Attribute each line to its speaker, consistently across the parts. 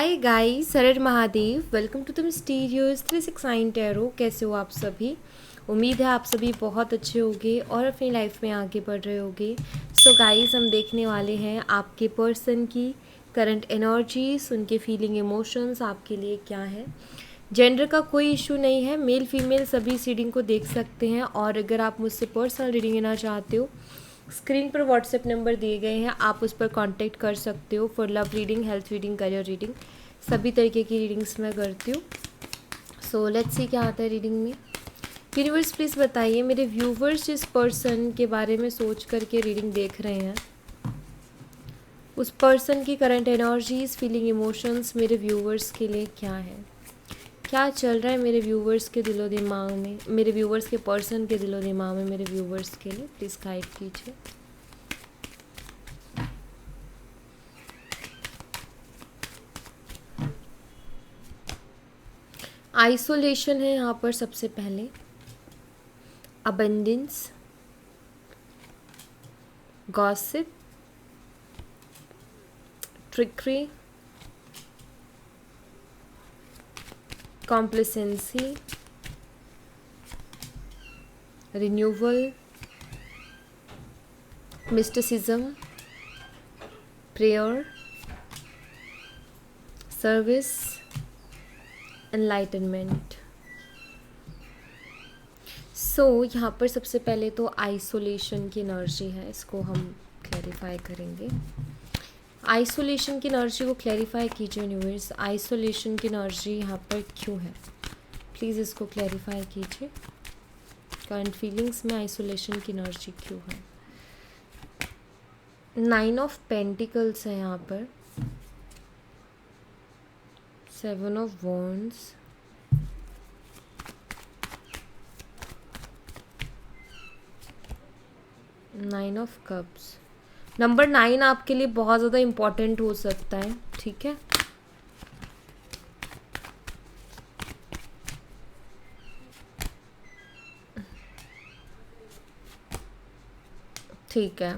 Speaker 1: हाय guys, सरर Mahadev. Welcome to the mysterious 369 tarot. कैसे हो आप सभी? उम्मीद है आप सभी बहुत अच्छे होंगे और अपनी लाइफ में आगे बढ़ रहे होंगे। सो गाइस, हम देखने वाले हैं आपके पर्सन की करंट एनर्जीज, उनके फीलिंग इमोशंस आपके लिए क्या है। जेंडर का कोई इशू नहीं है, मेल फीमेल सभी इस रीडिंग को देख सकते हैं। और अगर आप मुझसे पर्सनल रीडिंग लेना चाहते हो, स्क्रीन पर व्हाट्सएप नंबर दिए गए हैं, आप उस पर कांटेक्ट कर सकते हो for love reading, health reading, career reading. सभी तरीके की रीडिंग्स मैं करती हूँ। सो लेट्स सी क्या आता है रीडिंग में। यूनिवर्स प्लीज़ बताइए, मेरे व्यूवर्स जिस पर्सन के बारे में सोच करके रीडिंग देख रहे हैं, उस पर्सन की करंट एनर्जीज, फीलिंग, इमोशंस मेरे व्यूवर्स के लिए क्या है। क्या चल रहा है मेरे व्यूवर्स के दिलो दिमाग में, मेरे व्यूवर्स के पर्सन के दिलो दिमाग में, मेरे व्यूवर्स के लिए प्लीज़ गाइड कीजिए। आइसोलेशन है यहाँ पर सबसे पहले, abundance, gossip, trickery, complacency, renewal, mysticism, prayer, service, enlightenment. So यहाँ पर सबसे पहले तो आइसोलेशन की एनर्जी है, इसको हम क्लैरिफाई करेंगे। आइसोलेशन की एनर्जी को क्लैरिफाई कीजिए यूनिवर्स। आइसोलेशन की एनर्जी यहाँ पर क्यों है, प्लीज़ इसको क्लैरिफाई कीजिए। करंट फीलिंग्स में आइसोलेशन की एनर्जी क्यों है। 9 ऑफ पेंटिकल्स है यहाँ पर, 7 of wands, nine of cups. Number 9 आपके लिए बहुत ज़्यादा इम्पॉर्टेंट हो सकता है, ठीक है। ठीक है,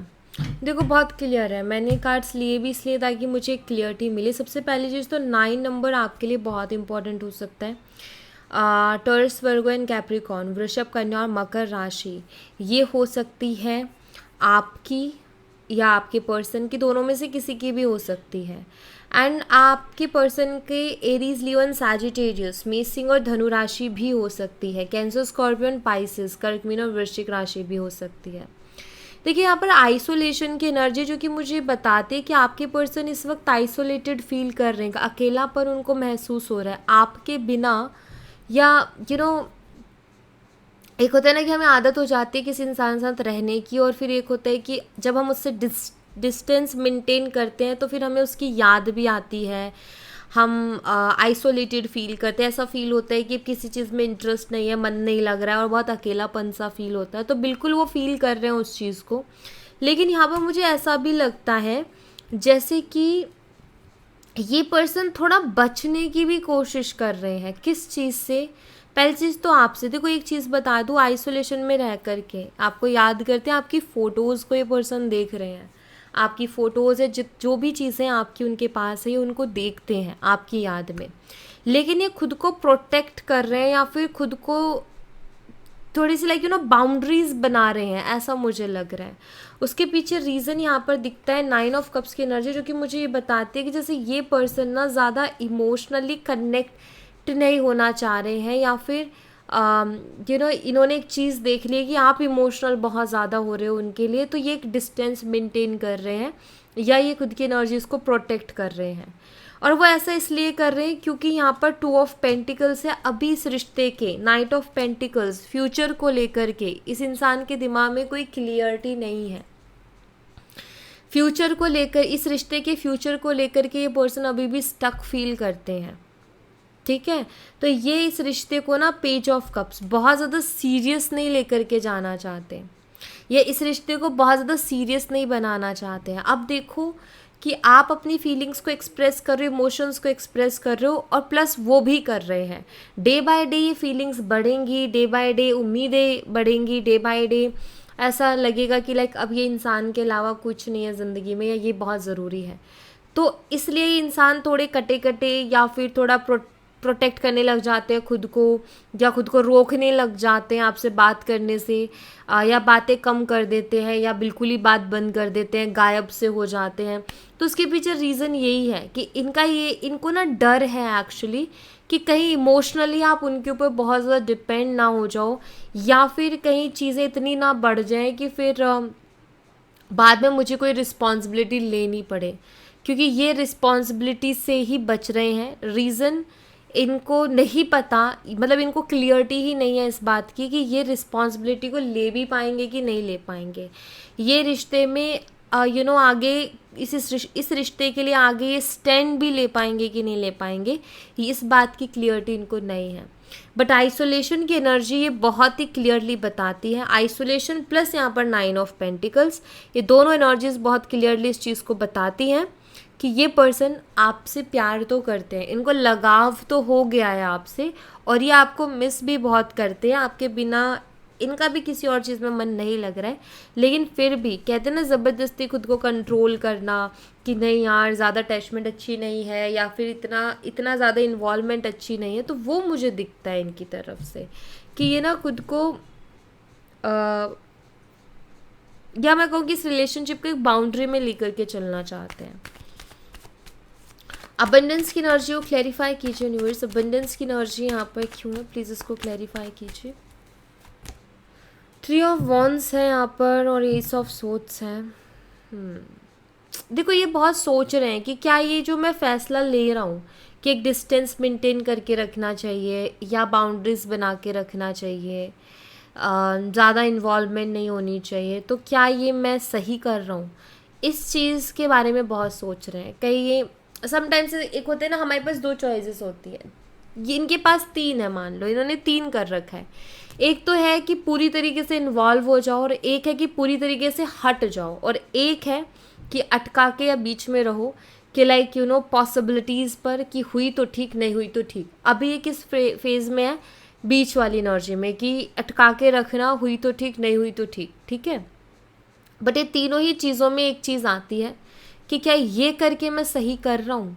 Speaker 1: देखो बहुत क्लियर है। मैंने कार्ड्स लिए भी इसलिए ताकि मुझे एक क्लियरिटी मिले। सबसे पहली चीज़ तो 9 नंबर आपके लिए बहुत इंपॉर्टेंट हो सकता है। टॉरस, वर्गो एंड कैप्रिकॉर्न, वृषभ, कन्या और मकर राशि, ये हो सकती है आपकी या आपके पर्सन की, दोनों में से किसी की भी हो सकती है। एंड आपके पर्सन के एरीज, लियो, सैजिटेरियस, मेष, सिंह और धनु राशि भी हो सकती है। कैंसर, स्कॉर्पियन, पाइसिस, कर्क, मीन और वृश्चिक राशि भी हो सकती है। देखिए यहाँ पर आइसोलेशन की एनर्जी जो कि मुझे बताते हैं कि आपके पर्सन इस वक्त आइसोलेटेड फील कर रहे हैं, अकेलापन उनको महसूस हो रहा है आपके बिना। या एक होता है ना कि हमें आदत हो जाती है किसी इंसान के साथ रहने की, और फिर एक होता है कि जब हम उससे डिस्टेंस मेंटेन करते हैं तो फिर हमें उसकी याद भी आती है, हम आइसोलेटेड फील करते हैं। ऐसा फील होता है कि किसी चीज़ में इंटरेस्ट नहीं है, मन नहीं लग रहा है और बहुत अकेलापन सा फील होता है। तो बिल्कुल वो फील कर रहे हैं उस चीज़ को। लेकिन यहाँ पर मुझे ऐसा भी लगता है जैसे कि ये पर्सन थोड़ा बचने की भी कोशिश कर रहे हैं। किस चीज़ से? पहली चीज़ तो आपसे। देखो एक चीज़ बता दूँ, आइसोलेशन में रह करके आपको याद करते हैं, आपकी फ़ोटोज़ को ये पर्सन देख रहे हैं। आपकी फ़ोटोज़ है, जो भी चीज़ें आपकी उनके पास है, ये उनको देखते हैं आपकी याद में। लेकिन ये खुद को प्रोटेक्ट कर रहे हैं या फिर खुद को थोड़ी सी बाउंड्रीज बना रहे हैं, ऐसा मुझे लग रहा है। उसके पीछे रीज़न यहाँ पर दिखता है 9 ऑफ कप्स की एनर्जी, जो कि मुझे ये बताती है कि जैसे ये पर्सन ना ज़्यादा इमोशनली कनेक्ट नहीं होना चाह रहे हैं, या फिर इन्होंने एक चीज़ देख ली है कि आप इमोशनल बहुत ज़्यादा हो रहे हो उनके लिए, तो ये एक डिस्टेंस मेंटेन कर रहे हैं या ये खुद की एनर्जीज को प्रोटेक्ट कर रहे हैं। और वो ऐसा इसलिए कर रहे हैं क्योंकि यहाँ पर 2 ऑफ पेंटिकल्स है। अभी इस रिश्ते के, नाइट ऑफ पेंटिकल्स, फ्यूचर को लेकर के इस इंसान के दिमाग में कोई क्लियरिटी नहीं है। फ्यूचर को लेकर, इस रिश्ते के फ्यूचर को लेकर के ये पर्सन अभी भी स्टक फील करते हैं, ठीक है। तो ये इस रिश्ते को ना पेज ऑफ कप्स बहुत ज़्यादा सीरियस नहीं लेकर के जाना चाहते, ये इस रिश्ते को बहुत ज़्यादा सीरियस नहीं बनाना चाहते हैं। अब देखो कि आप अपनी फीलिंग्स को एक्सप्रेस कर रहे हो, इमोशंस को एक्सप्रेस कर रहे हो, और प्लस वो भी कर रहे हैं। डे बाय डे ये फीलिंग्स बढ़ेंगी, डे बाय डे उम्मीदें बढ़ेंगी, डे बाय डे ऐसा लगेगा कि अब ये इंसान के अलावा कुछ नहीं है ज़िंदगी में, या ये बहुत ज़रूरी है। तो इसलिए इंसान थोड़े कटे कटे या फिर थोड़ा प्रोटेक्ट करने लग जाते हैं खुद को, या खुद को रोकने लग जाते हैं आपसे बात करने से, या बातें कम कर देते हैं या बिल्कुल ही बात बंद कर देते हैं, गायब से हो जाते हैं। तो उसके पीछे रीज़न यही है कि इनको ना डर है एक्चुअली कि कहीं इमोशनली आप उनके ऊपर बहुत ज़्यादा डिपेंड ना हो जाओ, या फिर कहीं चीज़ें इतनी ना बढ़ जाएं कि फिर बाद में मुझे कोई रिस्पॉन्सिबिलिटी लेनी पड़े, क्योंकि ये रिस्पॉन्सिबिलिटी से ही बच रहे हैं। रीज़न इनको नहीं पता, मतलब इनको क्लियरिटी ही नहीं है इस बात की कि ये रिस्पॉन्सिबिलिटी को ले भी पाएंगे कि नहीं ले पाएंगे, ये रिश्ते में आगे इस रिश्ते के लिए आगे ये स्टैंड भी ले पाएंगे कि नहीं ले पाएंगे, इस बात की क्लियरिटी इनको नहीं है। बट आइसोलेशन की एनर्जी ये बहुत ही क्लियरली बताती है। आइसोलेशन प्लस यहाँ पर 9 ऑफ पेंटिकल्स, ये दोनों एनर्जीज बहुत क्लियरली इस चीज़ को बताती हैं कि ये पर्सन आपसे प्यार तो करते हैं, इनको लगाव तो हो गया है आपसे, और ये आपको मिस भी बहुत करते हैं। आपके बिना इनका भी किसी और चीज़ में मन नहीं लग रहा है, लेकिन फिर भी कहते हैं ना ज़बरदस्ती खुद को कंट्रोल करना कि नहीं यार ज़्यादा अटैचमेंट अच्छी नहीं है, या फिर इतना ज़्यादा इन्वॉल्वमेंट अच्छी नहीं है, तो वो मुझे दिखता है इनकी तरफ से कि ये ना खुद को या मैं कहूँ कि इस रिलेशनशिप को एक बाउंड्री में लेकर के चलना चाहते हैं। अबंडेंस की एनर्जी को क्लैरिफाई कीजिए यूनिवर्स, अबंडेंस की एनर्जी यहाँ पर क्यों है, प्लीज़ इसको क्लैरिफाई कीजिए। 3 ऑफ वॉन्ड्स है यहाँ पर और एस ऑफ सोट्स है। देखो ये बहुत सोच रहे हैं कि क्या ये जो मैं फ़ैसला ले रहा हूँ कि एक डिस्टेंस मेंटेन करके रखना चाहिए या बाउंड्रीज बना के रखना चाहिए, ज़्यादा इन्वॉल्वमेंट नहीं होनी चाहिए, तो क्या ये मैं सही कर रहा हूँ, इस चीज़ के बारे में बहुत सोच रहे हैं। कहीं ये समटाइम्स एक होते हैं ना, हमारे पास 2 चॉइसेस होती है, इनके पास 3 है, मान लो इन्होंने 3 कर रखा है। एक तो है कि पूरी तरीके से इन्वॉल्व हो जाओ, और एक है कि पूरी तरीके से हट जाओ, और एक है कि अटका के या बीच में रहो कि लाइक पॉसिबिलिटीज़ पर कि हुई तो ठीक, नहीं हुई तो ठीक। अभी ये किस फेज़ में है, बीच वाली एनर्जी में, कि अटका के रखना, हुई तो ठीक, नहीं हुई तो ठीक, ठीक है। बट ये तीनों ही चीज़ों में एक चीज़ आती है कि क्या ये करके मैं सही कर रहा हूँ।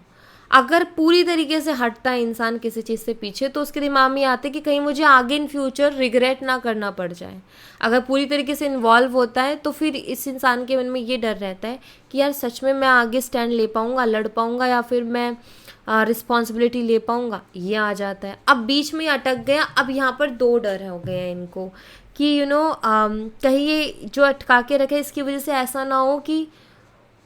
Speaker 1: अगर पूरी तरीके से हटता है इंसान किसी चीज़ से पीछे, तो उसके दिमाग में आते कि कहीं मुझे आगे इन फ्यूचर रिग्रेट ना करना पड़ जाए। अगर पूरी तरीके से इन्वॉल्व होता है तो फिर इस इंसान के मन में ये डर रहता है कि यार सच में मैं आगे स्टैंड ले पाऊँगा, लड़ पाऊँगा, या फिर मैं रिस्पॉन्सिबिलिटी ले पाऊँगा, ये आ जाता है। अब बीच में अटक गया, अब यहाँ पर 2 डर हो गए हैं इनको कि कहीं ये जो अटका के रखे इसकी वजह से ऐसा ना हो कि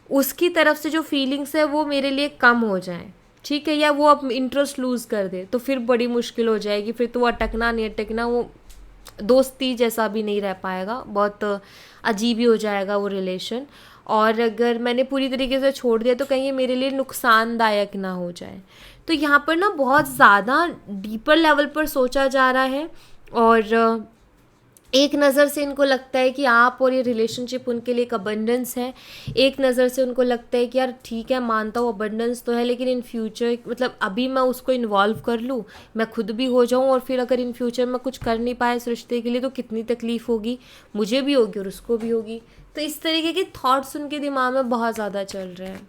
Speaker 1: उसकी तरफ से जो फीलिंग्स है वो मेरे लिए कम हो जाए, ठीक है, या वो अब इंटरेस्ट लूज़ कर दे, तो फिर बड़ी मुश्किल हो जाएगी। फिर तो वो अटकना नहीं अटकना, वो दोस्ती जैसा भी नहीं रह पाएगा, बहुत अजीब ही हो जाएगा वो रिलेशन। और अगर मैंने पूरी तरीके से छोड़ दिया तो कहीं ये मेरे लिए नुकसानदायक ना हो जाए। तो यहाँ पर ना बहुत ज़्यादा डीपर लेवल पर सोचा जा रहा है, और एक नज़र से इनको लगता है कि आप और ये रिलेशनशिप उनके लिए एक अबंडेंस है, एक नज़र से उनको लगता है कि यार ठीक है मानता हूँ अबंडेंस तो है, लेकिन इन फ्यूचर मतलब अभी मैं उसको इन्वॉल्व कर लूँ, मैं खुद भी हो जाऊँ, और फिर अगर इन फ्यूचर में कुछ कर नहीं पाए इस रिश्ते के लिए तो कितनी तकलीफ़ होगी, मुझे भी होगी और उसको भी होगी। तो इस तरीके के थॉट्स उनके दिमाग में बहुत ज़्यादा चल रहे हैं।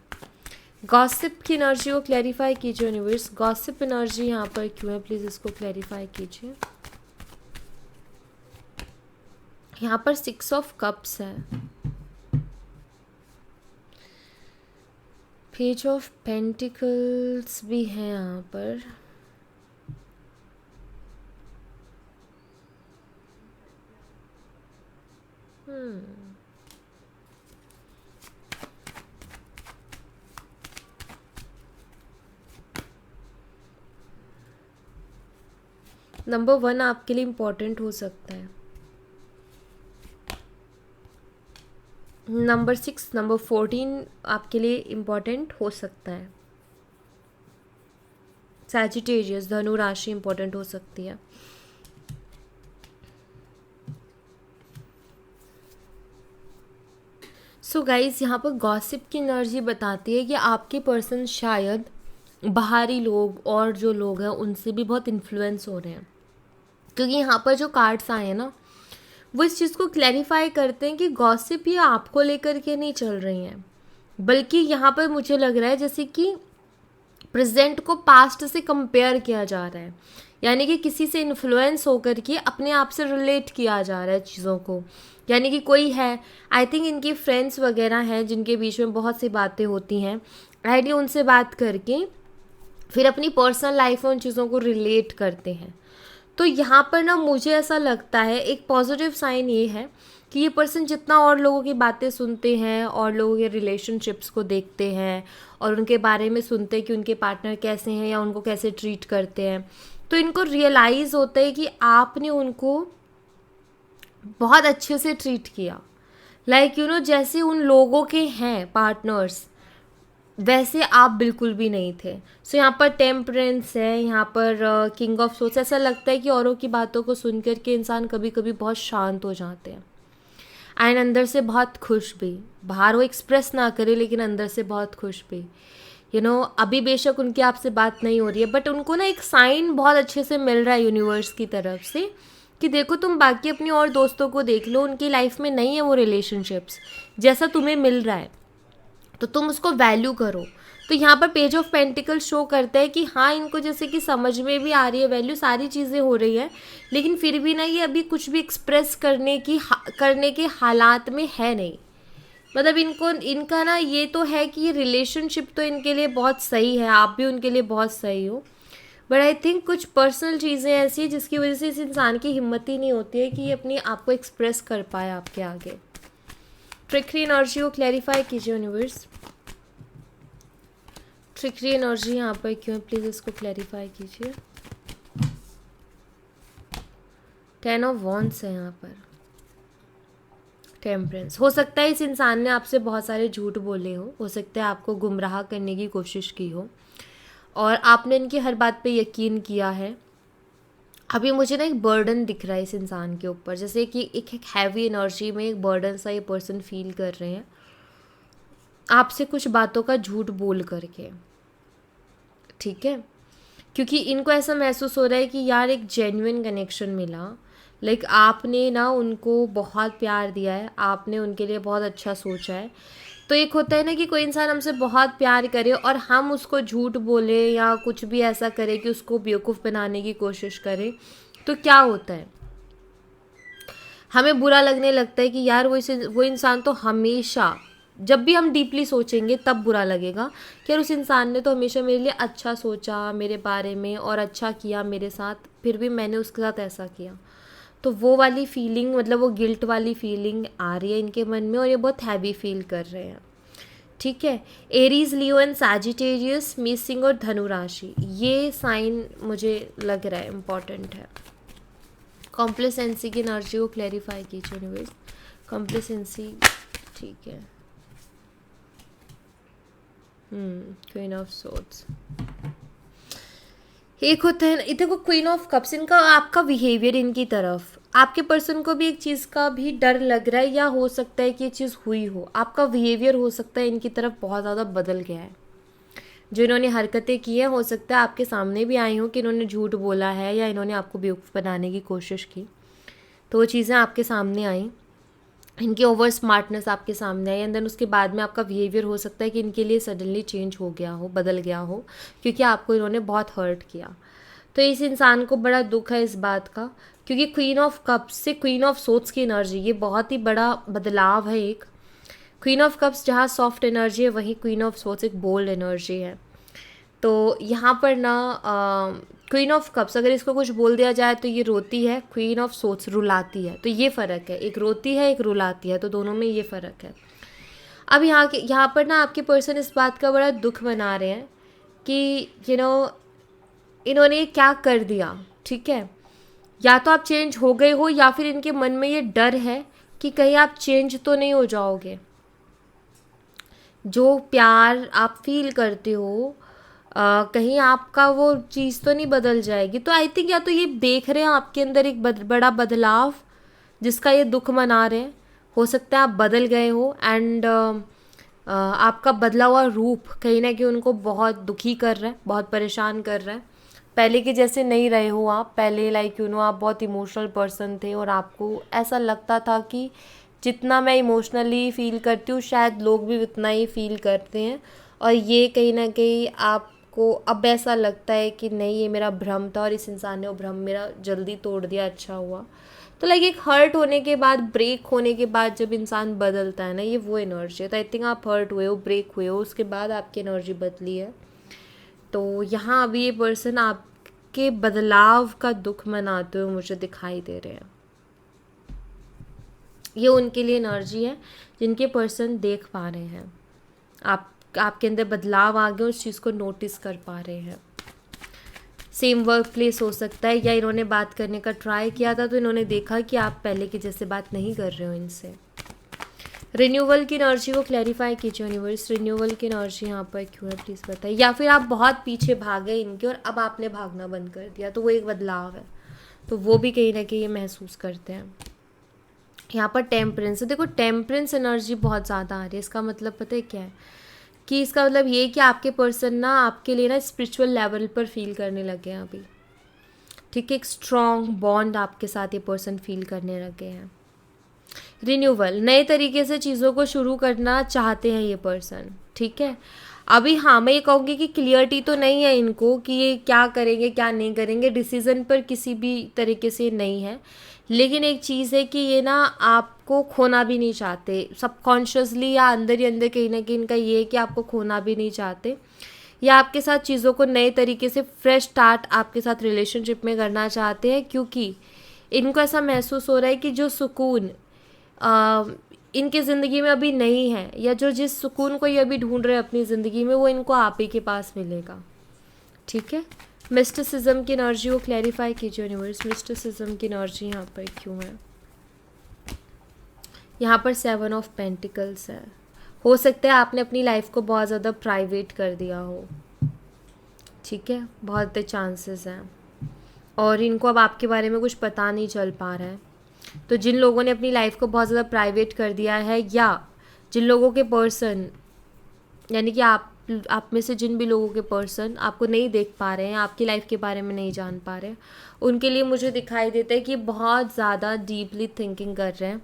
Speaker 1: गॉसिप की एनर्जी को क्लैरिफाई कीजिए यूनिवर्स, गॉसिप एनर्जी यहाँ पर क्यों है, प्लीज़ इसको क्लैरिफाई कीजिए। यहाँ पर 6 ऑफ कप्स है, पेज ऑफ पेंटिकल्स भी है यहाँ पर, नंबर 1 आपके लिए इम्पोर्टेंट हो सकता है, नंबर 6, नंबर 14 आपके लिए इम्पोर्टेंट हो सकता है, सैजिटेरियस धनु राशि इम्पोर्टेंट हो सकती है। सो गाइज यहाँ पर गॉसिप की एनर्जी बताती है कि आपके पर्सन शायद बाहरी लोग और जो लोग हैं उनसे भी बहुत इन्फ्लुएंस हो रहे हैं, क्योंकि यहाँ पर जो कार्ड्स आए हैं ना वो इस चीज़ को क्लैरिफाई करते हैं कि गॉसिप ये आपको लेकर के नहीं चल रही हैं, बल्कि यहाँ पर मुझे लग रहा है जैसे कि प्रेजेंट को पास्ट से कंपेयर किया जा रहा है, यानी कि किसी से इन्फ्लुएंस होकर के अपने आप से रिलेट किया जा रहा है चीज़ों को। यानी कि कोई है, आई थिंक इनकी फ्रेंड्स वगैरह हैं जिनके बीच में बहुत सी बातें होती हैं, आइडियली उनसे बात करके फिर अपनी पर्सनल लाइफ में उन चीज़ों को रिलेट करते हैं। तो यहाँ पर ना मुझे ऐसा लगता है एक पॉजिटिव साइन ये है कि ये पर्सन जितना और लोगों की बातें सुनते हैं और लोगों के रिलेशनशिप्स को देखते हैं और उनके बारे में सुनते हैं कि उनके पार्टनर कैसे हैं या उनको कैसे ट्रीट करते हैं, तो इनको रियलाइज़ होता है कि आपने उनको बहुत अच्छे से ट्रीट किया। लाइक जैसे उन लोगों के हैं पार्टनर्स वैसे आप बिल्कुल भी नहीं थे। सो यहाँ पर टेम्परेंस है, यहाँ पर किंग ऑफ सोर्स। ऐसा लगता है कि औरों की बातों को सुन कर के इंसान कभी कभी बहुत शांत हो जाते हैं एंड अंदर से बहुत खुश भी। बाहर वो एक्सप्रेस ना करे लेकिन अंदर से बहुत खुश भी। अभी बेशक उनकी आपसे बात नहीं हो रही है बट उनको ना एक साइन बहुत अच्छे से मिल रहा है यूनिवर्स की तरफ से कि देखो तुम बाकी अपनी और दोस्तों को देख लो, उनकी लाइफ में नहीं है वो रिलेशनशिप्स जैसा तुम्हें मिल रहा है, तो तुम उसको वैल्यू करो। तो यहाँ पर पेज ऑफ पेंटिकल शो करता है कि हाँ इनको जैसे कि समझ में भी आ रही है वैल्यू, सारी चीज़ें हो रही है, लेकिन फिर भी ना ये अभी कुछ भी एक्सप्रेस करने के हालात में है नहीं। मतलब इनका ना ये तो है कि ये रिलेशनशिप तो इनके लिए बहुत सही है, आप भी उनके लिए बहुत सही हो, बट आई थिंक कुछ पर्सनल चीज़ें ऐसी हैं जिसकी वजह से इस इंसान की हिम्मत ही नहीं होती है कि ये अपनी आप को एक्सप्रेस कर पाए आपके आगे। ट्रिकरी एनर्जी को क्लैरिफाई कीजिए यूनिवर्स। ट्रिकरी एनर्जी यहाँ पर क्यों, प्लीज़ इसको क्लैरिफाई कीजिए। 10 ऑफ वॉन्ड्स है यहाँ पर। टेम्परेंस, हो सकता है इस इंसान ने आपसे बहुत सारे झूठ बोले हो सकता है आपको गुमराह करने की कोशिश की हो और आपने इनकी हर बात पे यकीन किया है। अभी मुझे ना एक बर्डन दिख रहा है इस इंसान के ऊपर, जैसे कि एक हैवी एनर्जी में एक बर्डन सा ये पर्सन फील कर रहे हैं आपसे कुछ बातों का झूठ बोल करके, ठीक है, क्योंकि इनको ऐसा महसूस हो रहा है कि यार एक जेन्युइन कनेक्शन मिला। लाइक आपने ना उनको बहुत प्यार दिया है, आपने उनके लिए बहुत अच्छा सोचा है। तो एक होता है ना कि कोई इंसान हमसे बहुत प्यार करे और हम उसको झूठ बोले या कुछ भी ऐसा करे कि उसको बेवकूफ़ बनाने की कोशिश करे, तो क्या होता है, हमें बुरा लगने लगता है कि यार वो इंसान तो हमेशा, जब भी हम डीपली सोचेंगे तब बुरा लगेगा कि यार उस इंसान ने तो हमेशा मेरे लिए अच्छा सोचा मेरे बारे में और अच्छा किया मेरे साथ, फिर भी मैंने उसके साथ ऐसा किया। तो वो वाली फीलिंग, मतलब वो गिल्ट वाली फीलिंग आ रही है इनके मन में और ये बहुत हैवी फील कर रहे हैं, ठीक है। Aries, Leo and Sagittarius, missing और धनु राशि, ये साइन मुझे लग रहा है इम्पॉर्टेंट है। कॉम्प्लेसेंसी की एनर्जी को क्लैरिफाई कीजिए यूनिवर्स। कॉम्प्लेसेंसी, ठीक है। क्वीन ऑफ सोर्ड्स, एक होता है, देखो क्वीन ऑफ कप्स, इनका आपका बिहेवियर, इनकी तरफ आपके पर्सन को भी एक चीज़ का भी डर लग रहा है या हो सकता है कि ये चीज़ हुई हो, आपका बिहेवियर हो सकता है इनकी तरफ बहुत ज़्यादा बदल गया है। जो इन्होंने हरकतें की हैं हो सकता है आपके सामने भी आई हों कि इन्होंने झूठ बोला है या इन्होंने आपको बेवकूफ़ बनाने की कोशिश की, तो वो चीज़ें आपके सामने आई, इनकी ओवर स्मार्टनेस आपके सामने आई, एंड देन उसके बाद में आपका बिहेवियर हो सकता है कि इनके लिए सडनली चेंज हो गया हो, बदल गया हो, क्योंकि आपको इन्होंने बहुत हर्ट किया। तो इस इंसान को बड़ा दुख है इस बात का, क्योंकि क्वीन ऑफ कप्स से क्वीन ऑफ सोर्ड्स की एनर्जी, ये बहुत ही बड़ा बदलाव है। एक क्वीन ऑफ कप्स जहाँ सॉफ्ट एनर्जी है वहीं क्वीन ऑफ सोर्ड्स एक बोल्ड एनर्जी है। तो यहाँ पर ना क्वीन ऑफ कप्स अगर इसको कुछ बोल दिया जाए तो ये रोती है, क्वीन ऑफ सोर्ड्स रुलाती है, तो ये फ़र्क है, एक रोती है एक रुलाती है, तो दोनों में ये फ़र्क है। अब यहाँ पर ना आपके पर्सन इस बात का बड़ा दुख मना रहे हैं कि इन्होंने ये क्या कर दिया, ठीक है। या तो आप चेंज हो गए हो या फिर इनके मन में ये डर है कि कहीं आप चेंज तो नहीं हो जाओगे, जो प्यार आप फील करते हो कहीं आपका वो चीज़ तो नहीं बदल जाएगी। तो आई थिंक या तो ये देख रहे हैं आपके अंदर एक बड़ा बदलाव जिसका ये दुख मना रहे हैं, हो सकता है आप बदल गए हो एंड आपका बदला हुआ रूप कहीं ना कहीं उनको बहुत दुखी कर रहा है, बहुत परेशान कर रहा है। पहले के जैसे नहीं रहे हो आप, पहले लाइक आप बहुत इमोशनल पर्सन थे और आपको ऐसा लगता था कि जितना मैं इमोशनली फ़ील करती हूँ शायद लोग भी उतना ही फ़ील करते हैं, और ये कहीं ना कहीं आपको अब ऐसा लगता है कि नहीं ये मेरा भ्रम था और इस इंसान ने वो भ्रम मेरा जल्दी तोड़ दिया, अच्छा हुआ। तो लाइक एक हर्ट होने के बाद, ब्रेक होने के बाद जब इंसान बदलता है ना, ये वो एनर्जी है। तो आई थिंक आप हर्ट हुए हो, ब्रेक हुए हो, उसके बाद आपकी एनर्जी बदली है। तो यहाँ अभी ये पर्सन आपके बदलाव का दुख मनाते हुए मुझे दिखाई दे रहे हैं। ये उनके लिए एनर्जी है जिनके पर्सन देख पा रहे हैं, आपके अंदर बदलाव आ गए, उस चीज़ को नोटिस कर पा रहे हैं। सेम वर्क प्लेस हो सकता है, या इन्होंने बात करने का ट्राई किया था तो इन्होंने देखा कि आप पहले की जैसे बात नहीं कर रहे हो इनसे। रिन्यूअल की एनर्जी को क्लैरिफाई कीजिए यूनिवर्स, रिन्यूअल की एनर्जी यहाँ पर क्यों है प्लीज़ बताइए। या फिर आप बहुत पीछे भागे इनके और अब आपने भागना बंद कर दिया, तो वो एक बदलाव है, तो वो भी कहीं ना कहीं ये महसूस करते हैं। यहाँ पर टेम्परेंस है, देखो टेम्परेंस एनर्जी बहुत ज़्यादा आ रही है। इसका मतलब पता है क्या है, कि इसका मतलब ये कि आपके पर्सन ना आपके लिए ना स्पिरिचुअल लेवल पर फील करने लगे हैं अभी, ठीक है। एक स्ट्रॉन्ग बॉन्ड आपके साथ ये पर्सन फील करने लगे हैं। रिन्यूअल, नए तरीके से चीज़ों को शुरू करना चाहते हैं ये पर्सन, ठीक है। अभी हाँ मैं ये कहूँगी कि क्लियरिटी तो नहीं है इनको कि ये क्या करेंगे क्या नहीं करेंगे, डिसीज़न पर किसी भी तरीके से नहीं है। लेकिन एक चीज़ है कि ये ना आपको खोना भी नहीं चाहते, सबकॉन्शियसली या अंदर ही अंदर कहीं ना कहीं इनका ये है कि आपको खोना भी नहीं चाहते, या आपके साथ चीज़ों को नए तरीके से फ्रेश स्टार्ट आपके साथ रिलेशनशिप में करना चाहते हैं। क्योंकि इनको ऐसा महसूस हो रहा है कि जो सुकून इनकी ज़िंदगी में अभी नहीं है, या जो जिस सुकून को ये अभी ढूंढ रहे हैं अपनी ज़िंदगी में, वो इनको आप ही के पास मिलेगा, ठीक है। मिस्टिसिज्म की एनर्जी को क्लैरिफाई कीजिए यूनिवर्स, मिस्टिसिज्म की एनर्जी यहाँ पर क्यों है। यहाँ पर 7 ऑफ पेंटिकल्स है। हो सकता है आपने अपनी लाइफ को बहुत ज़्यादा प्राइवेट कर दिया हो, ठीक है, बहुत चांसेस हैं, और इनको अब आपके बारे में कुछ पता नहीं चल पा रहा है। तो जिन लोगों ने अपनी लाइफ को बहुत ज़्यादा प्राइवेट कर दिया है, या जिन लोगों के पर्सन, यानी कि आप में से जिन भी लोगों के पर्सन आपको नहीं देख पा रहे हैं, आपकी लाइफ के बारे में नहीं जान पा रहे हैं, उनके लिए मुझे दिखाई देता है कि बहुत ज़्यादा डीपली थिंकिंग कर रहे हैं,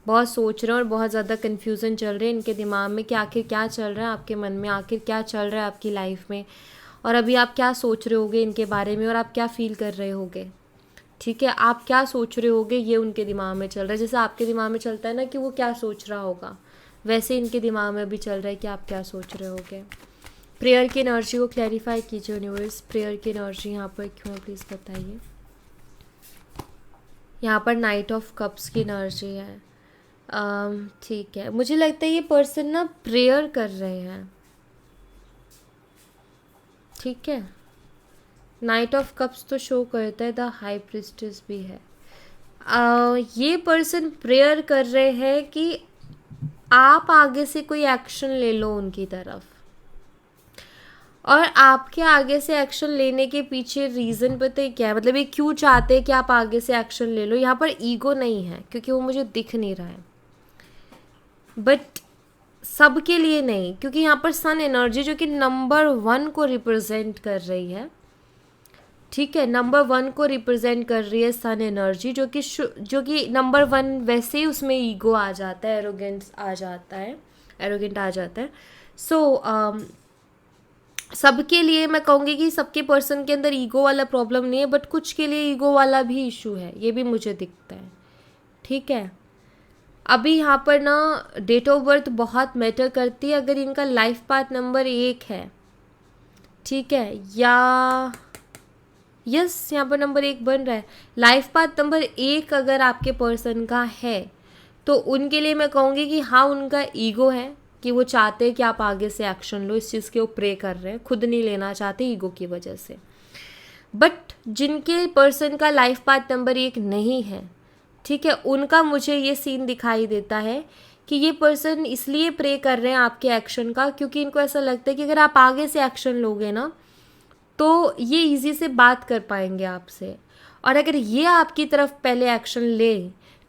Speaker 1: बहुत सोच रहे हैं, और बहुत ज़्यादा कन्फ्यूज़न चल रहे हैं इनके दिमाग में कि आखिर क्या चल रहा है आपके मन में, आखिर क्या चल रहा है आपकी लाइफ में, और अभी आप क्या सोच रहे होगे इनके बारे में, और आप क्या फील कर रहे होगे, ठीक है। आप क्या सोच रहे होगे ये उनके दिमाग में चल रहा है। जैसे आपके दिमाग में चलता है ना कि वो क्या सोच रहा होगा, वैसे इनके दिमाग में भी चल रहा है कि आप क्या सोच रहे होगे। प्रेयर की एनर्जी को क्लैरिफाई कीजिए यूनिवर्स, प्रेयर की एनर्जी यहाँ पर क्यों है प्लीज़ बताइए। यहाँ पर नाइट ऑफ कप्स की एनर्जी है, ठीक है। मुझे लगता है ये पर्सन ना प्रेयर कर रहे हैं, ठीक है। नाइट ऑफ कप्स तो शो करता है द हाई प्रिस्टेस भी है। ये पर्सन प्रेयर कर रहे हैं कि आप आगे से कोई एक्शन ले लो उनकी तरफ, और आपके आगे से एक्शन लेने के पीछे रीज़न पता है क्या है, मतलब ये क्यों चाहते हैं कि आप आगे से एक्शन ले लो। यहाँ पर ईगो नहीं है क्योंकि वो मुझे दिख नहीं रहा है, बट सबके लिए नहीं, क्योंकि यहाँ पर सन एनर्जी जो कि नंबर 1 को रिप्रेजेंट कर रही है, ठीक है, नंबर 1 को रिप्रेजेंट कर रही है सन एनर्जी, जो कि नंबर 1 वैसे ही उसमें ईगो आ जाता है, एरोगेंट आ जाता है। सो सबके लिए मैं कहूँगी कि सबके पर्सन के अंदर ईगो वाला प्रॉब्लम नहीं है, बट कुछ के लिए ईगो वाला भी इशू है, ये भी मुझे दिखता है, ठीक है। अभी यहाँ पर ना डेट ऑफ बर्थ बहुत मैटर करती है। अगर इनका लाइफ पाथ नंबर 1 है, ठीक है, या यस यहाँ पर नंबर 1 बन रहा है, लाइफ पाथ नंबर 1 अगर आपके पर्सन का है, तो उनके लिए मैं कहूँगी कि हाँ उनका ईगो है कि वो चाहते हैं कि आप आगे से एक्शन लो, इस चीज़ के वो प्रे कर रहे हैं, खुद नहीं लेना चाहते ईगो की वजह से। बट जिनके पर्सन का लाइफ पाथ नंबर 1 नहीं है, ठीक है, उनका मुझे ये सीन दिखाई देता है कि ये पर्सन इसलिए प्रे कर रहे हैं आपके एक्शन का, क्योंकि इनको ऐसा लगता है कि अगर आप आगे से एक्शन लोगे ना तो ये इजी से बात कर पाएंगे आपसे, और अगर ये आपकी तरफ पहले एक्शन ले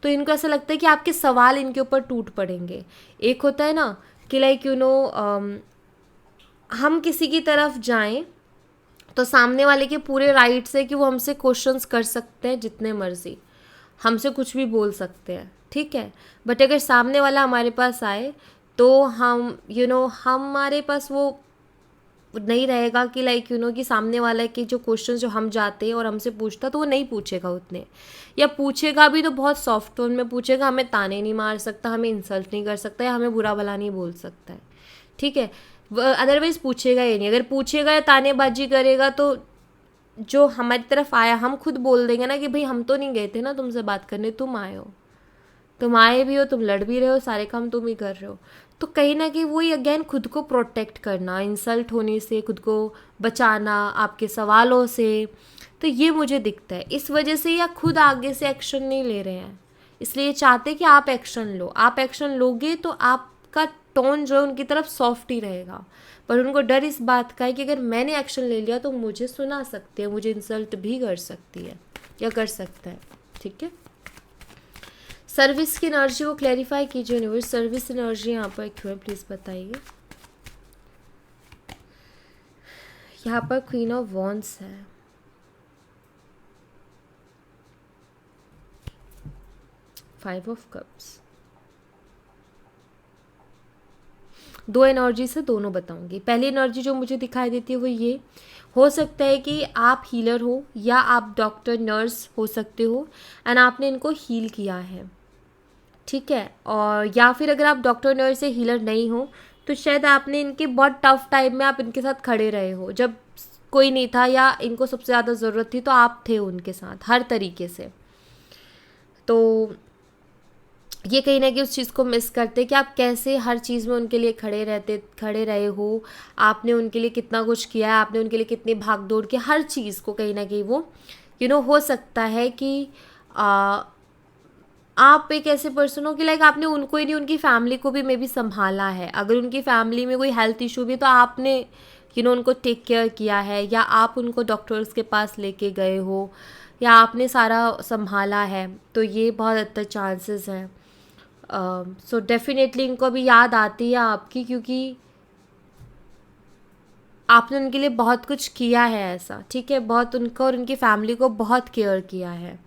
Speaker 1: तो इनको ऐसा लगता है कि आपके सवाल इनके ऊपर टूट पड़ेंगे। एक होता है ना कि लाइक हम किसी की तरफ जाएं तो सामने वाले के पूरे राइट्स है कि वो हमसे क्वेश्चंस कर सकते हैं जितने मर्जी, हमसे कुछ भी बोल सकते हैं, ठीक है। बट अगर सामने वाला हमारे पास आए तो हम हमारे पास वो नहीं रहेगा कि लाइक कि सामने वाला के जो क्वेश्चन जो हम जाते हैं और हमसे पूछता तो वो नहीं पूछेगा उतने, या पूछेगा भी तो बहुत सॉफ्ट टोन में पूछेगा, हमें ताने नहीं मार सकता, हमें इंसल्ट नहीं कर सकता, या हमें बुरा भला नहीं बोल सकता है, ठीक है। अदरवाइज़ पूछेगा ही नहीं। अगर पूछेगा या तानेबाजी करेगा तो जो हमारी तरफ आया हम खुद बोल देंगे ना कि भाई हम तो नहीं गए थे ना तुमसे बात करने, तुम आए हो, तुम आए भी हो, तुम लड़ भी रहे हो, सारे काम तुम ही कर रहे हो। तो कहीं ना कहीं वही अगेन खुद को प्रोटेक्ट करना, इंसल्ट होने से खुद को बचाना आपके सवालों से, तो ये मुझे दिखता है। इस वजह से या खुद आगे से एक्शन नहीं ले रहे हैं, इसलिए चाहते कि आप एक्शन लो। आप एक्शन लोगे तो आपका टोन जो है उनकी तरफ सॉफ्ट ही रहेगा, पर उनको डर इस बात का है कि अगर मैंने एक्शन ले लिया तो मुझे सुना सकते हैं, मुझे इंसल्ट भी कर सकती है या कर सकता है, ठीक है। सर्विस की एनर्जी को क्लैरिफाई कीजिए यूनिवर्स, सर्विस एनर्जी यहाँ पर क्यों है प्लीज़ बताइए। यहाँ पर क्वीन ऑफ वॉन्ड्स है, फाइव ऑफ कप्स। दो एनर्जी से दोनों बताऊंगी। पहली एनर्जी जो मुझे दिखाई देती है वो ये हो सकता है कि आप हीलर हो या आप डॉक्टर नर्स हो सकते हो एंड आपने इनको हील किया है, ठीक है। और या फिर अगर आप डॉक्टर नर्स या हीलर नहीं हो तो शायद आपने इनके बहुत टफ टाइम में आप इनके साथ खड़े रहे हो, जब कोई नहीं था या इनको सबसे ज़्यादा ज़रूरत थी तो आप थे उनके साथ हर तरीके से। तो ये कहीं ना कहीं उस चीज़ को मिस करते कि आप कैसे हर चीज़ में उनके लिए खड़े रहे हो, आपने उनके लिए कितना कुछ किया है, आपने उनके लिए कितनी भाग दौड़ की, हर चीज़ को कहीं ना कहीं वो हो सकता है कि आप एक ऐसे पर्सन हो कि लाइक आपने उनको ही नहीं उनकी फैमिली को भी मे बी संभाला है। अगर उनकी फैमिली में कोई हेल्थ इशू भी तो आपने उनको टेक केयर किया है, या आप उनको डॉक्टर्स के पास लेके गए हो, या आपने सारा संभाला है। तो ये बहुत अच्छा चांसेस हैं। सो डेफिनेटली इनको भी याद आती है आपकी, क्योंकि आपने उनके लिए बहुत कुछ किया है ऐसा, ठीक है। बहुत उनको और उनकी फैमिली को बहुत केयर किया है।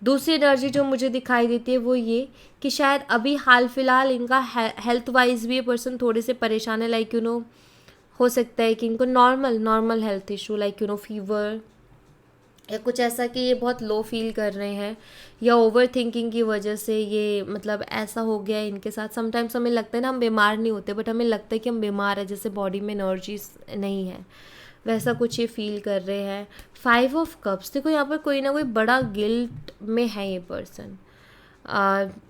Speaker 1: दूसरी एनर्जी जो मुझे दिखाई देती है वो ये कि शायद अभी हाल फिलहाल इनका हेल्थ वाइज भी ये पर्सन थोड़े से परेशान है, लाइक हो सकता है कि इनको normal health issue like fever या कुछ ऐसा कि ये बहुत लो फील कर रहे हैं, या ओवर थिंकिंग की वजह से ये मतलब ऐसा हो गया है इनके साथ। समटाइम्स हमें लगता है ना हम बीमार नहीं होते, बट हमें लगता है कि हम बीमार है, जैसे बॉडी में एनर्जी नहीं है, वैसा कुछ ये फील कर रहे हैं। फाइव ऑफ कप्स, देखो यहाँ पर कोई ना कोई बड़ा गिल्ट में है ये पर्सन,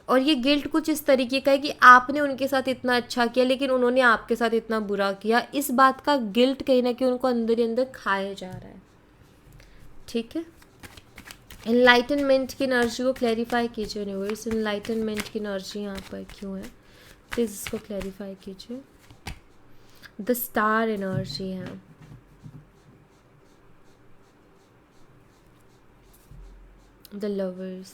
Speaker 1: और ये गिल्ट कुछ इस तरीके का है कि आपने उनके साथ इतना अच्छा किया लेकिन उन्होंने आपके साथ इतना बुरा किया। इस बात का गिल्ट कहीं ना कहीं उनको अंदर ही अंदर खाया जा रहा है, ठीक है। एनलाइटनमेंट की एनर्जी को क्लैरिफाई कीजिए यूनिवर्स, एनलाइटनमेंट की एनर्जी यहाँ पर क्यों है प्लीज़ इसको क्लैरिफाई कीजिए। द स्टार एनर्जी है, द लवर्स।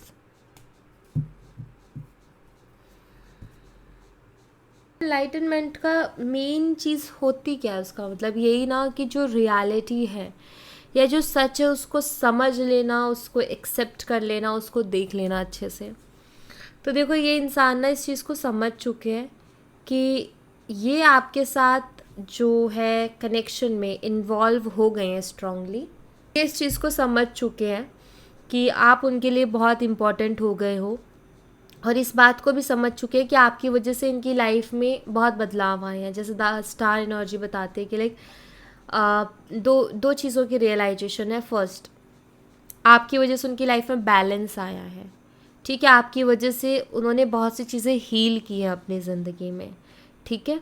Speaker 1: एनलाइटनमेंट का मेन चीज़ होती क्या है, उसका मतलब यही ना कि जो रियलिटी है या जो सच है उसको समझ लेना, उसको एक्सेप्ट कर लेना, उसको देख लेना अच्छे से। तो देखो ये इंसान ना इस चीज़ को समझ चुके हैं कि ये आपके साथ जो है कनेक्शन में इन्वॉल्व हो गए हैं स्ट्रांगली। ये इस चीज़ को समझ चुके हैं कि आप उनके लिए बहुत इम्पोर्टेंट हो गए हो, और इस बात को भी समझ चुके हैं कि आपकी वजह से इनकी लाइफ में बहुत बदलाव आए हैं। जैसे द स्टार एनर्जी बताते हैं कि लाइक दो चीज़ों की रियलाइजेशन है। फर्स्ट, आपकी वजह से उनकी लाइफ में बैलेंस आया है, ठीक है। आपकी वजह से उन्होंने बहुत सी चीज़ें हील की हैं अपनी ज़िंदगी में, ठीक है।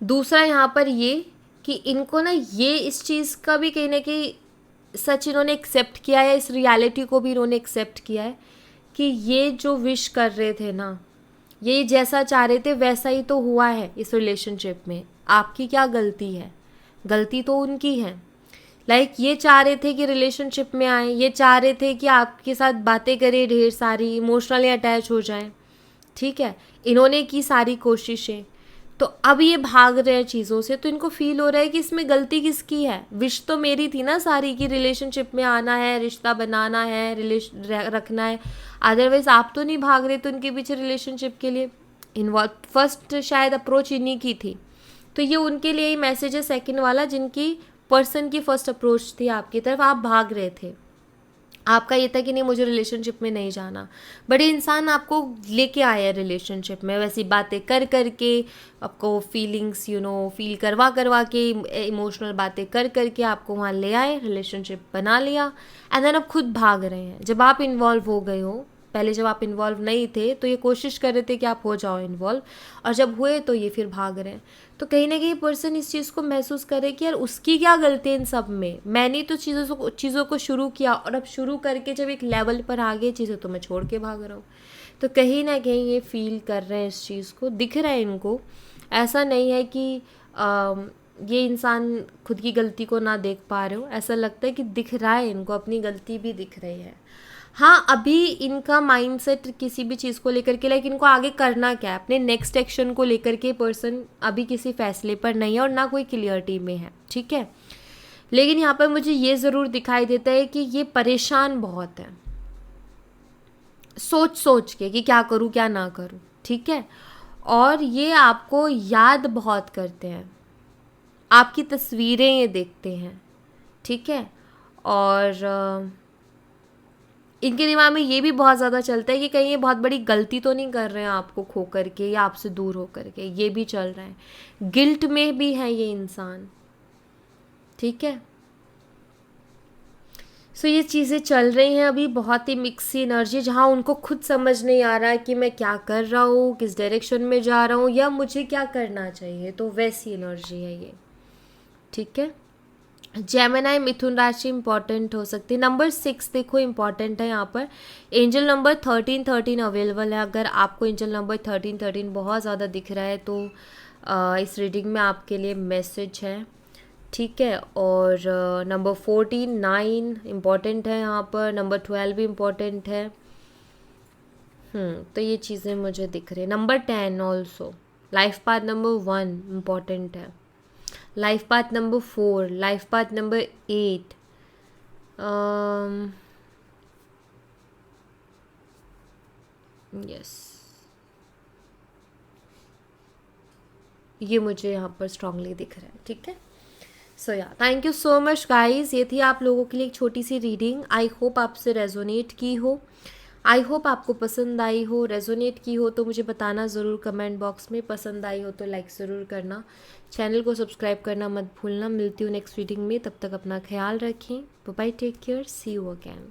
Speaker 1: दूसरा यहाँ पर ये कि इनको ना ये इस चीज़ का भी कहीं ना कहीं सच इन्होंने एक्सेप्ट किया है, इस रियलिटी को भी इन्होंने एक्सेप्ट किया है कि ये जो विश कर रहे थे ना, ये जैसा चाह रहे थे वैसा ही तो हुआ है इस रिलेशनशिप में। आपकी क्या गलती है? गलती तो उनकी है। लाइक ये चाह रहे थे कि रिलेशनशिप में आए, ये चाह रहे थे कि आपके साथ बातें करें ढेर सारी, इमोशनली अटैच हो जाएं, ठीक है। इन्होंने की सारी कोशिशें, तो अब ये भाग रहे हैं चीज़ों से, तो इनको फील हो रहा है कि इसमें गलती किसकी है। विश तो मेरी थी ना सारी कि रिलेशनशिप में आना है, रिश्ता बनाना है, रखना है, अदरवाइज आप तो नहीं भाग रहे तो उनके पीछे रिलेशनशिप के लिए इन्वॉल्व। फर्स्ट शायद अप्रोच इन्हीं की थी, तो ये उनके लिए ही मैसेज है सेकंड वाला, जिनकी पर्सन की फर्स्ट अप्रोच थी आपकी तरफ, आप भाग रहे थे। आपका ये था कि नहीं मुझे रिलेशनशिप में नहीं जाना, बट ये इंसान आपको लेके आया रिलेशनशिप में, वैसी बातें कर कर के, आपको फीलिंग्स फील करवा करवा के, इमोशनल बातें कर कर के आपको वहाँ ले आए, रिलेशनशिप बना लिया, एंड देन अब खुद भाग रहे हैं। जब आप इन्वॉल्व हो गए हो, पहले जब आप इन्वॉल्व नहीं थे तो ये कोशिश कर रहे थे कि आप हो जाओ इन्वॉल्व, और जब हुए तो ये फिर भाग रहे हैं। तो कहीं ना कहीं पर्सन इस चीज़ को महसूस करे कि यार उसकी क्या गलती है इन सब में, मैंने तो चीज़ों को शुरू किया, और अब शुरू करके जब एक लेवल पर आ गई चीज़ें तो मैं छोड़ के भाग रहा हूँ। तो कहीं ना कहीं ये फील कर रहे हैं, इस चीज़ को दिख रहा है इनको। ऐसा नहीं है कि ये इंसान खुद की गलती को ना देख पा रहे हो, ऐसा लगता है कि दिख रहा है इनको, अपनी गलती भी दिख रही है। हाँ, अभी इनका माइंडसेट किसी भी चीज़ को लेकर के, लाइक इनको आगे करना क्या है, अपने नेक्स्ट एक्शन को लेकर के पर्सन अभी किसी फैसले पर नहीं है और ना कोई क्लियरिटी में है, ठीक है। लेकिन यहाँ पर मुझे ये ज़रूर दिखाई देता है कि ये परेशान बहुत है, सोच सोच के कि क्या करूँ क्या ना करूँ, ठीक है। और ये आपको याद बहुत करते हैं, आपकी तस्वीरें ये देखते हैं, ठीक है। और इनके दिमाग में ये भी बहुत ज़्यादा चलता है कि कहीं ये बहुत बड़ी गलती तो नहीं कर रहे हैं आपको खो करके या आपसे दूर हो करके, ये भी चल रहा है। गिल्ट में भी है ये इंसान, ठीक है। सो ये चीज़ें चल रही हैं अभी, बहुत ही मिक्स सी एनर्जी, जहाँ उनको खुद समझ नहीं आ रहा है कि मैं क्या कर रहा हूँ, किस डायरेक्शन में जा रहा हूँ, या मुझे क्या करना चाहिए। तो वैसी एनर्जी है ये, ठीक है। जेमिनाई मिथुन राशि इंपॉर्टेंट हो सकती है। नंबर 6 देखो इंपॉर्टेंट है यहाँ पर। एंजल नंबर 13 अवेलेबल है। अगर आपको एंजल नंबर 13 बहुत ज़्यादा दिख रहा है तो इस रीडिंग में आपके लिए मैसेज है, ठीक है। और नंबर 14 9 इम्पॉर्टेंट है यहाँ पर। नंबर 12 भी इम्पॉर्टेंट है। तो ये चीज़ें मुझे दिख रही है। Number 10 also. Life path number 1 important है। Life path number 4, life path number 8, yes, ये मुझे यहाँ पर स्ट्रांगली दिख रहा है, ठीक है। सो या thank you so much guys, ये थी आप लोगों के लिए एक छोटी सी रीडिंग। आई होप आपसे रेजोनेट की हो, आई होप आपको पसंद आई हो। रेजोनेट की हो तो मुझे बताना ज़रूर कमेंट बॉक्स में, पसंद आई हो तो लाइक ज़रूर करना, चैनल को सब्सक्राइब करना मत भूलना। मिलती हूँ नेक्स्ट रीडिंग में, तब तक अपना ख्याल रखें। Bye bye, take care, see you again.